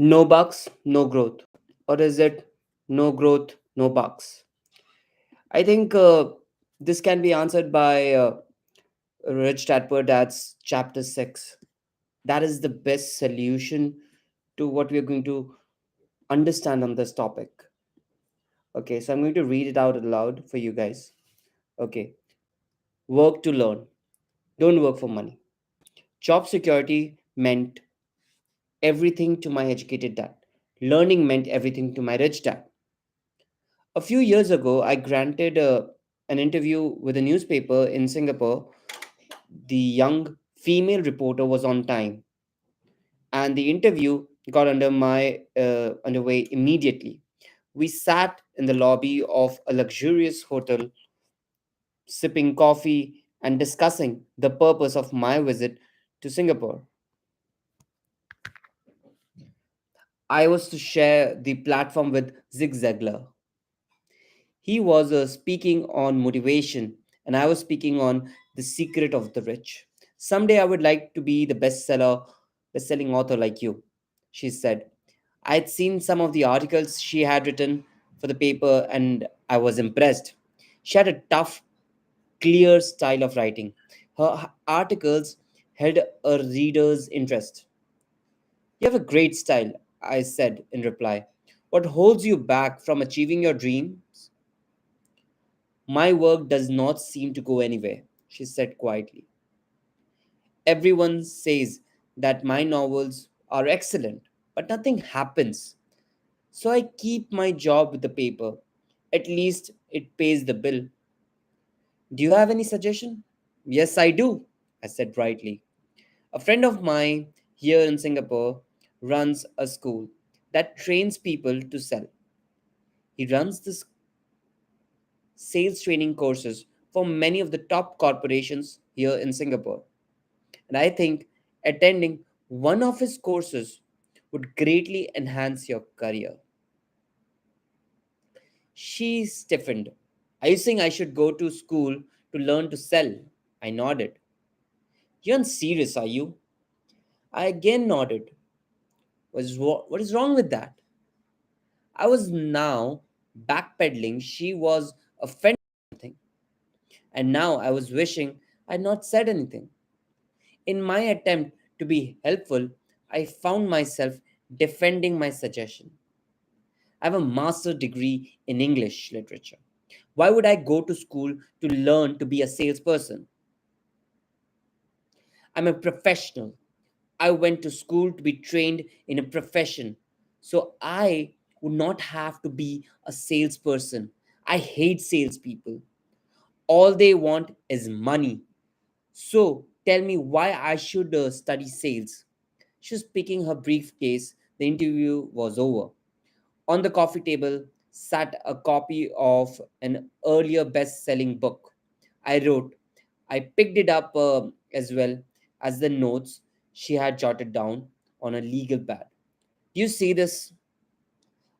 No bucks, no growth. Or is it no growth, no bucks? I think this can be answered by Rich Dad Poor Dad's chapter 6. That is the best solution to what we are going to understand on this topic. Okay, so I'm going to read it out aloud for you guys. Okay, work to learn, don't work for money. Job security meant everything to my educated dad. Learning meant everything to my rich dad. A few years ago, I granted an interview with a newspaper in Singapore. The young female reporter was on time, and the interview got underway immediately. We sat in the lobby of a luxurious hotel, sipping coffee and discussing the purpose of my visit to Singapore. I was to share the platform with Zig Ziglar. He was speaking on motivation, and I was speaking on the secret of the rich. Someday I would like to be the best-selling author like you, she said. I had seen some of the articles she had written for the paper, and I was impressed. She had a tough, clear style of writing. Her articles held a reader's interest. You have a great style, I said in reply. What holds you back from achieving your dreams? My work does not seem to go anywhere, she said quietly. Everyone says that my novels are excellent, but nothing happens. So I keep my job with the paper. At least it pays the bill. Do you have any suggestion? Yes, I do, I said brightly. A friend of mine here in Singapore runs a school that trains people to sell. He runs this sales training courses for many of the top corporations here in Singapore. And I think attending one of his courses would greatly enhance your career. She stiffened. Are you saying I should go to school to learn to sell? I nodded. You're not serious, are you? I again nodded. What is wrong with that? I was now backpedaling. She was offended by something. And now I was wishing I'd not said anything. In my attempt to be helpful, I found myself defending my suggestion. I have a master's degree in English literature. Why would I go to school to learn to be a salesperson? I'm a professional. I went to school to be trained in a profession. So I would not have to be a salesperson. I hate salespeople. All they want is money. So tell me why I should study sales. She was picking her briefcase. The interview was over. On the coffee table sat a copy of an earlier best selling book. I wrote, I picked it up as well as the notes she had jotted down on a legal pad. Do you see this?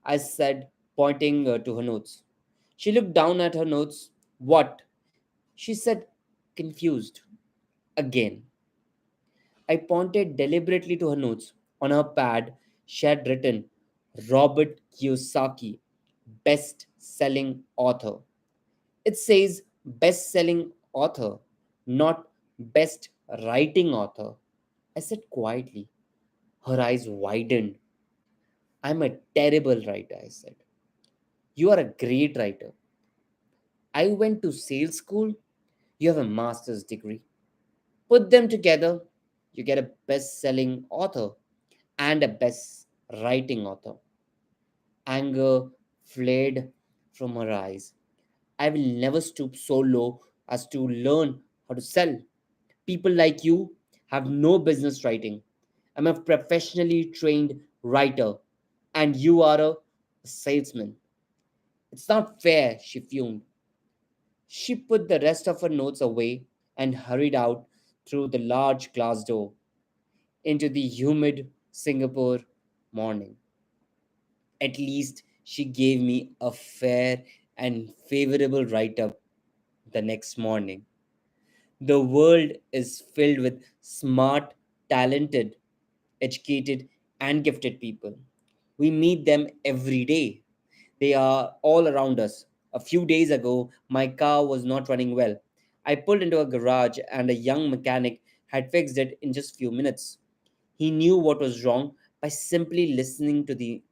I said, pointing to her notes. She looked down at her notes. What? She said, confused. Again. I pointed deliberately to her notes. On her pad, she had written Robert Kiyosaki, best selling author. It says best selling author, not best writing author. I said quietly. Her eyes widened. I'm a terrible writer, I said. You are a great writer. I went to sales school. You have a master's degree. Put them together, you get a best selling author and a best writing author. Anger flared from her eyes. I will never stoop so low as to learn how to sell. People like you have no business writing. I'm a professionally trained writer, and you are a salesman. It's not fair, she fumed. She put the rest of her notes away and hurried out through the large glass door into the humid Singapore morning. At least she gave me a fair and favorable write up the next morning. The world is filled with smart, talented, educated and gifted people. We meet them every day. They are all around us. A few days ago, my car was not running well. I pulled into a garage and a young mechanic had fixed it in just few minutes. He knew what was wrong by simply listening to the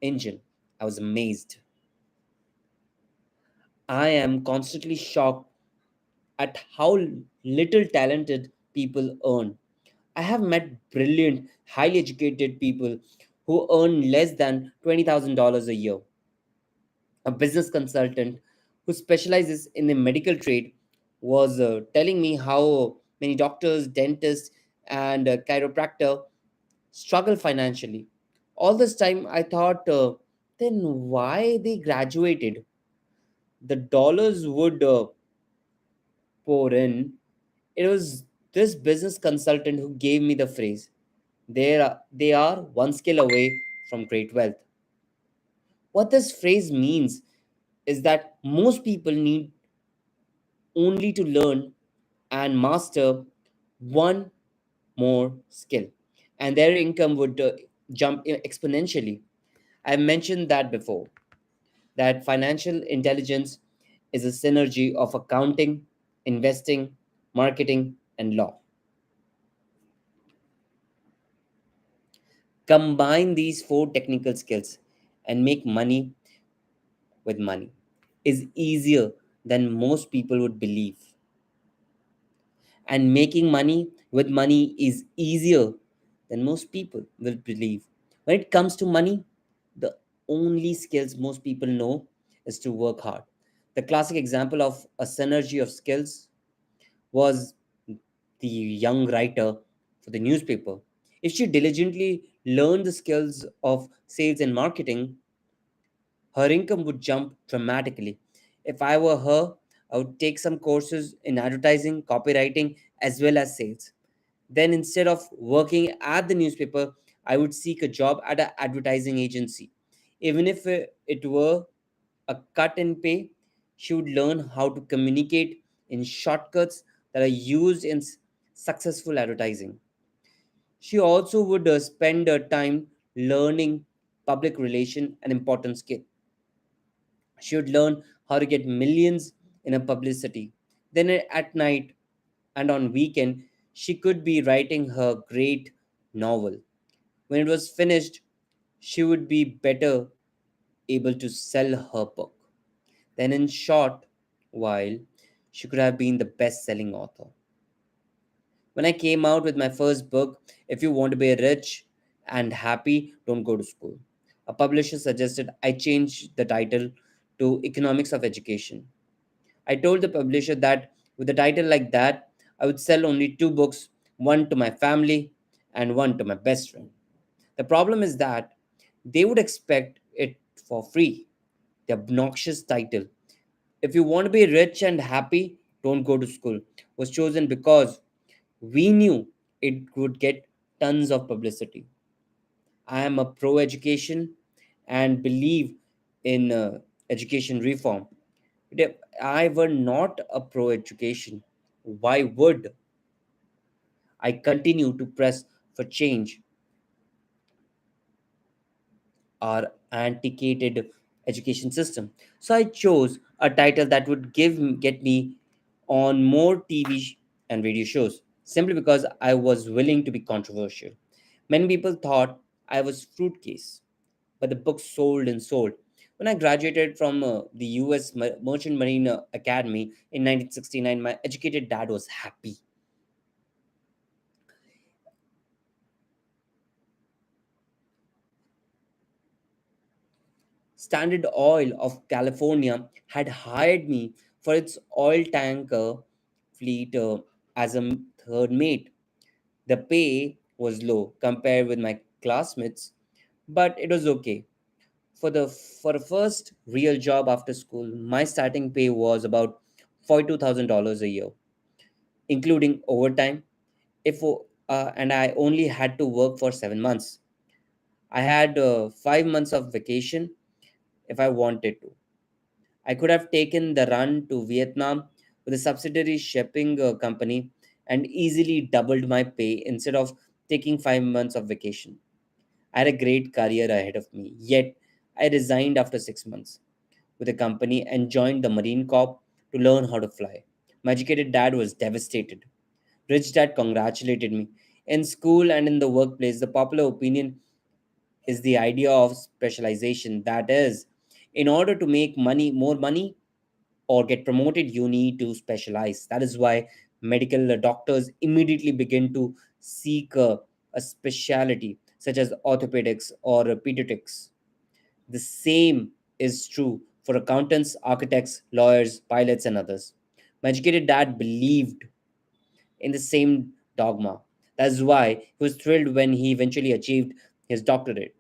engine. I was amazed. I am constantly shocked at how little talented people earn. I have met brilliant, highly educated people who earn less than $20,000 a year. A business consultant who specializes in the medical trade was telling me how many doctors, dentists, and chiropractor struggle financially. All this time, I thought, then why they graduated? The dollars would pour in. It was this business consultant who gave me the phrase. They are one skill away from great wealth. What this phrase means is that most people need only to learn and master one more skill, and their income would jump exponentially. I mentioned that before, that financial intelligence is a synergy of accounting, investing, marketing, and law. Combine these four technical skills and make money with money is easier than most people would believe. And making money with money is easier than most people will believe. When it comes to money, the only skills most people know is to work hard. The classic example of a synergy of skills was the young writer for the newspaper. If she diligently learned the skills of sales and marketing, her income would jump dramatically. If I were her, I would take some courses in advertising, copywriting, as well as sales. Then, instead of working at the newspaper, I would seek a job at an advertising agency. Even if it were a cut in pay, she would learn how to communicate in shortcuts that are used in successful advertising. She also would spend her time learning public relation, an important skill. She would learn how to get millions in a publicity. Then at night and on weekend, she could be writing her great novel. When it was finished, she would be better able to sell her book. Then in short while, she could have been the best-selling author. When I came out with my first book, If You Want to Be Rich and Happy, Don't Go to School, a publisher suggested I change the title to Economics of Education. I told the publisher that with a title like that, I would sell only two books, one to my family and one to my best friend. The problem is that they would expect it for free. The obnoxious title, If You Want to Be Rich and Happy, Don't Go to School, was chosen because we knew it would get tons of publicity. I am a pro education and believe in education reform. If I were not a pro education, why would I continue to press for change our antiquated education system? So I chose a title that would get me on more TV and radio shows simply because I was willing to be controversial. Many people thought I was fruitcase, but the book sold and sold. When I graduated from the US Merchant Marine Academy in 1969, my educated dad was happy. Standard Oil of California had hired me for its oil tanker fleet as a third mate. The pay was low compared with my classmates, but it was okay. For the first real job after school, my starting pay was about $42,000 a year, including overtime. If And I only had to work for 7 months. I had 5 months of vacation if I wanted to. I could have taken the run to Vietnam with a subsidiary shipping company and easily doubled my pay instead of taking 5 months of vacation. I had a great career ahead of me, yet I resigned after 6 months with a company and joined the Marine Corps to learn how to fly. My educated dad was devastated. Rich dad congratulated me. In school and in the workplace, the popular opinion is the idea of specialization. That is, in order to make money, more money, or get promoted, you need to specialize. That is why medical doctors immediately begin to seek a specialty such as orthopedics or pediatrics. The same is true for accountants, architects, lawyers, pilots, and others. My educated dad believed in the same dogma. That's why he was thrilled when he eventually achieved his doctorate.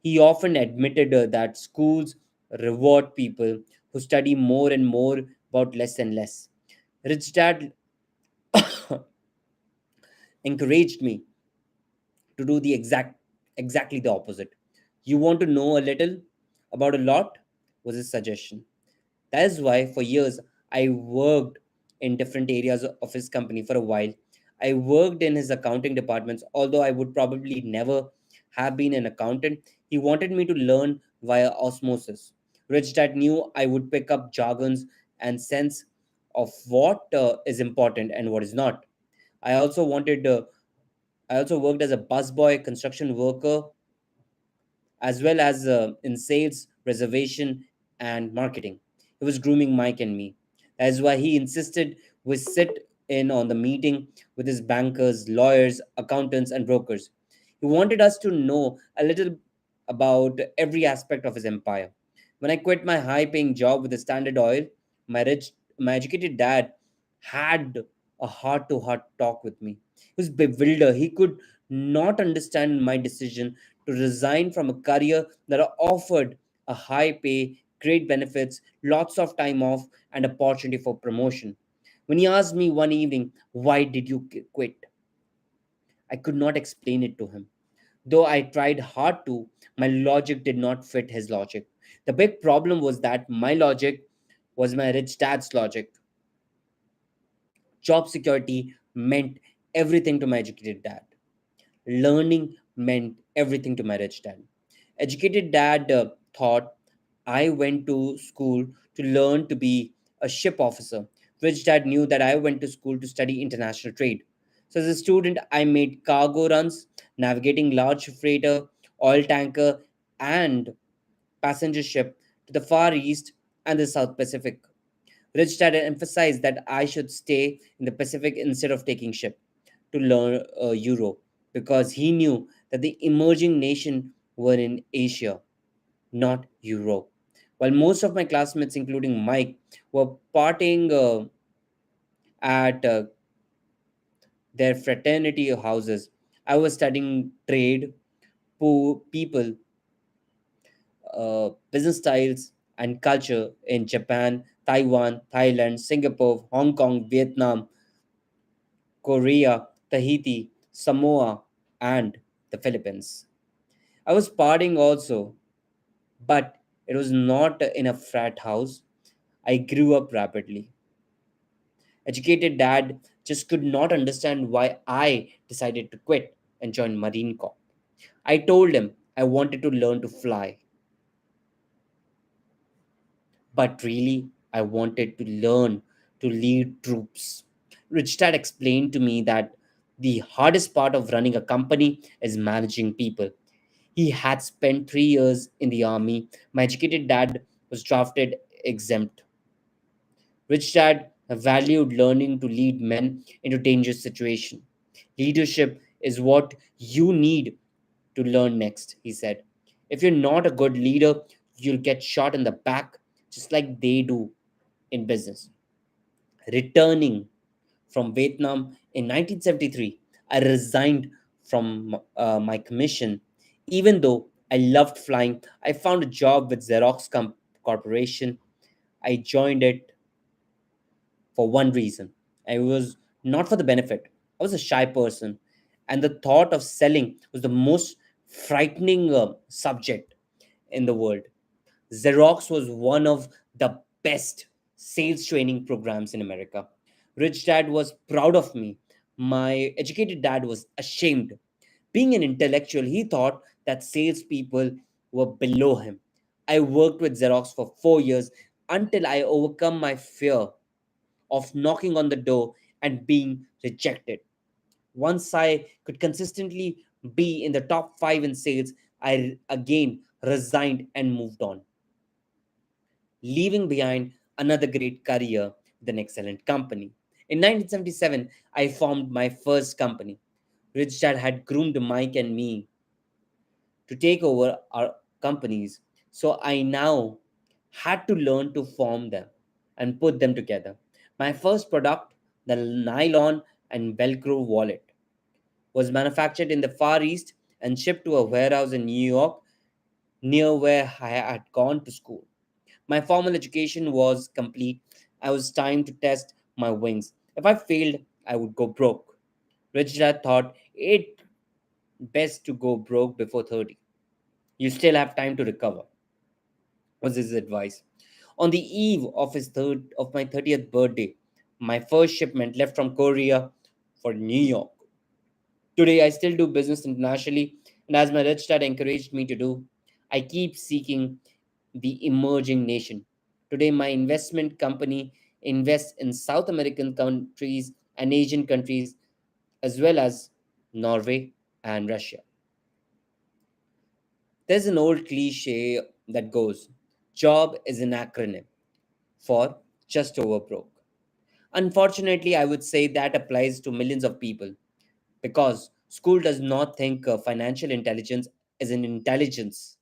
He often admitted that schools reward people who study more and more about less and less. Rich Dad encouraged me to do the exactly the opposite. You want to know a little about a lot was his suggestion. That is why for years I worked in different areas of his company. For a while, I worked in his accounting departments. Although I would probably never have been an accountant, he wanted me to learn via osmosis. Rich Dad knew I would pick up jargons and sense of what is important and what is not. I also wanted. I also worked as a busboy, construction worker, as well as in sales, reservation, and marketing. He was grooming Mike and me. That is why he insisted we sit in on the meeting with his bankers, lawyers, accountants, and brokers. He wanted us to know a little about every aspect of his empire. When I quit my high paying job with the Standard Oil, my educated dad had a heart to heart talk with me. He was bewildered. He could not understand my decision to resign from a career that offered a high pay, great benefits, lots of time off, and opportunity for promotion. When he asked me one evening, "Why did you quit?" I could not explain it to him. Though I tried hard to, my logic did not fit his logic. The big problem was that my logic was my rich dad's logic. Job security meant everything to my educated dad. Learning meant everything to my rich dad. Educated dad thought I went to school to learn to be a ship officer. Rich dad knew that I went to school to study international trade. So as a student, I made cargo runs, navigating large freighter, oil tanker, and passenger ship to the Far East and the South Pacific. Rich dad emphasized that I should stay in the Pacific instead of taking ship to learn Euro because he knew that the emerging nation were in Asia, not Europe. While most of my classmates, including Mike, were partying at their fraternity houses, I was studying trade, people, business styles, and culture in Japan, Taiwan, Thailand, Singapore, Hong Kong, Vietnam, Korea, Tahiti, Samoa, and the Philippines. I was partying also, but it was not in a frat house. I grew up rapidly. Educated dad just could not understand why I decided to quit and join Marine Corps. I told him I wanted to learn to fly, but really I wanted to learn to lead troops. Rich dad explained to me that the hardest part of running a company is managing people. He had spent 3 years in the army. My educated dad was drafted exempt. Rich dad valued learning to lead men into dangerous situations. Leadership is what you need to learn next, he said. If you're not a good leader, you'll get shot in the back just like they do in business. Returning from Vietnam in 1973, I resigned from my commission. Even though I loved flying, I found a job with Corporation. I joined it for one reason. I was not for the benefit. I was a shy person, and the thought of selling was the most frightening subject in the world. Xerox was one of the best sales training programs in America. Rich dad was proud of me. My educated dad was ashamed. Being an intellectual, he thought that salespeople were below him. I worked with Xerox for 4 years until I overcome my fear of knocking on the door and being rejected. Once I could consistently be in the top 5 in sales, I again resigned and moved on, leaving behind another great career with an excellent company. In 1977, I formed my first company. Rich Dad had groomed Mike and me to take over our companies, so I now had to learn to form them and put them together. My first product, the nylon and Velcro wallet, was manufactured in the Far East and shipped to a warehouse in New York near where I had gone to school. My formal education was complete. I was time to test my wings. If I failed, I would go broke. Rich Dad thought it best to go broke before 30. You still have time to recover, was his advice. On the eve of my 30th birthday, my first shipment left from Korea for New York. Today, I still do business internationally, and as my rich dad encouraged me to do, I keep seeking the emerging nation. Today, my investment company invests in South American countries and Asian countries, as well as Norway and Russia. There's an old cliche that goes, job is an acronym for just over broke. Unfortunately, I would say that applies to millions of people because school does not think financial intelligence is an intelligence.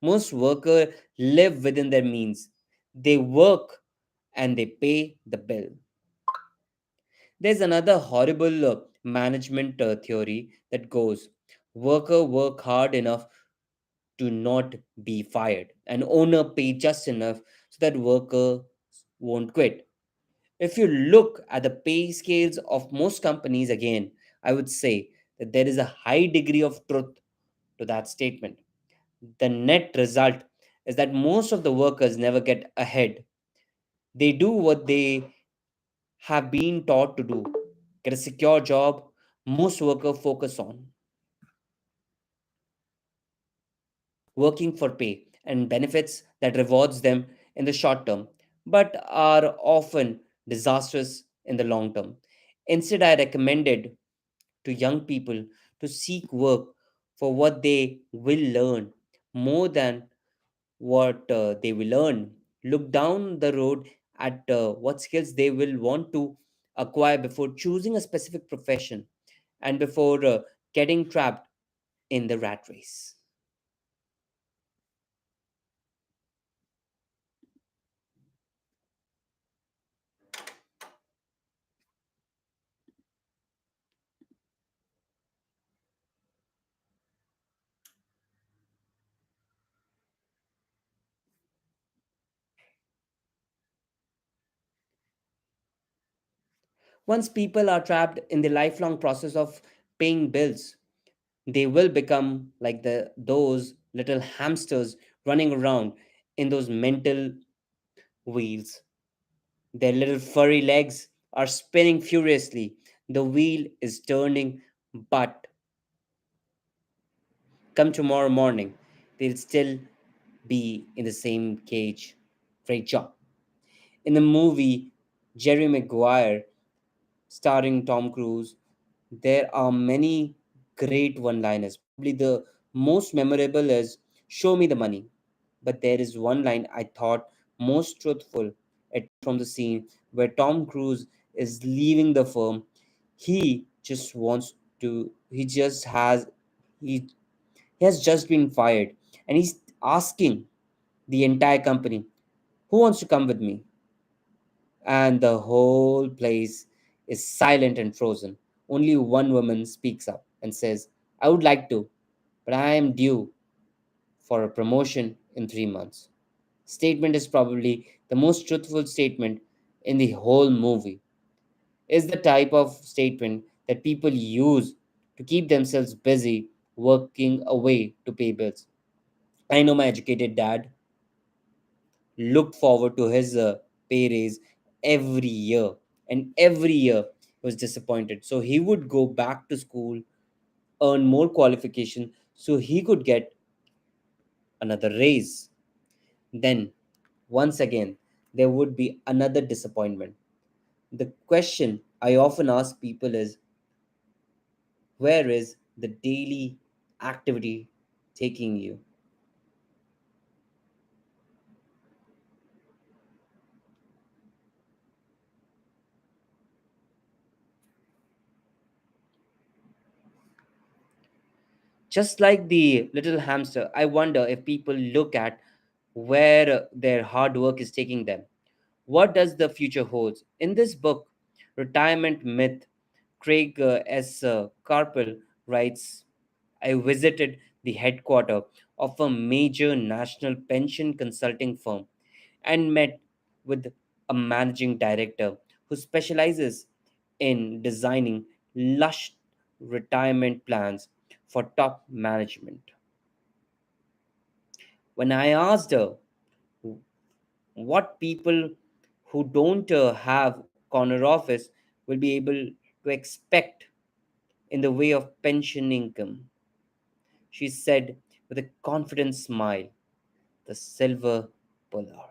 Most workers live within their means. They work and they pay the bill. There's another horrible management theory that goes, worker work hard enough to not be fired, and owner pay just enough so that worker won't quit. If you look at the pay scales of most companies again, I would say that there is a high degree of truth to that statement. The net result is that most of the workers never get ahead. They do what they have been taught to do, get a secure job. Most workers focus on working for pay and benefits that rewards them in the short term, but are often disastrous in the long term. Instead, I recommended to young people to seek work for what they will learn more than what they will earn. Look down the road at what skills they will want to acquire before choosing a specific profession and before getting trapped in the rat race. Once people are trapped in the lifelong process of paying bills, they will become like those little hamsters running around in those mental wheels. Their little furry legs are spinning furiously. The wheel is turning, but come tomorrow morning, they'll still be in the same cage. Great job. In the movie Jerry Maguire, starring Tom Cruise, there are many great one liners. Probably the most memorable is Show me the money. But there is one line I thought most truthful at from the scene where Tom Cruise is leaving the firm. He just wants to, he just has, he, he has just been fired and he's asking the entire company, who wants to come with me? And the whole place is silent and frozen. Only one woman speaks up and says, I would like to, but I am due for a promotion in 3 months. Statement is probably the most truthful statement in the whole movie. Is the type of statement that people use to keep themselves busy working away to pay bills. I know my educated dad looked forward to his pay raise every year, and every year he was disappointed. So he would go back to school, earn more qualification, so he could get another raise. Then, once again, there would be another disappointment. The question I often ask people is, where is the daily activity taking you? Just like the little hamster, I wonder if people look at where their hard work is taking them. What does the future holds? In this book, Retirement Myth, Craig S. Carpel writes, I visited the headquarters of a major national pension consulting firm and met with a managing director who specializes in designing lush retirement plans for top management. When I asked her what people who don't have corner office will be able to expect in the way of pension income, she said with a confident smile, the silver bullet.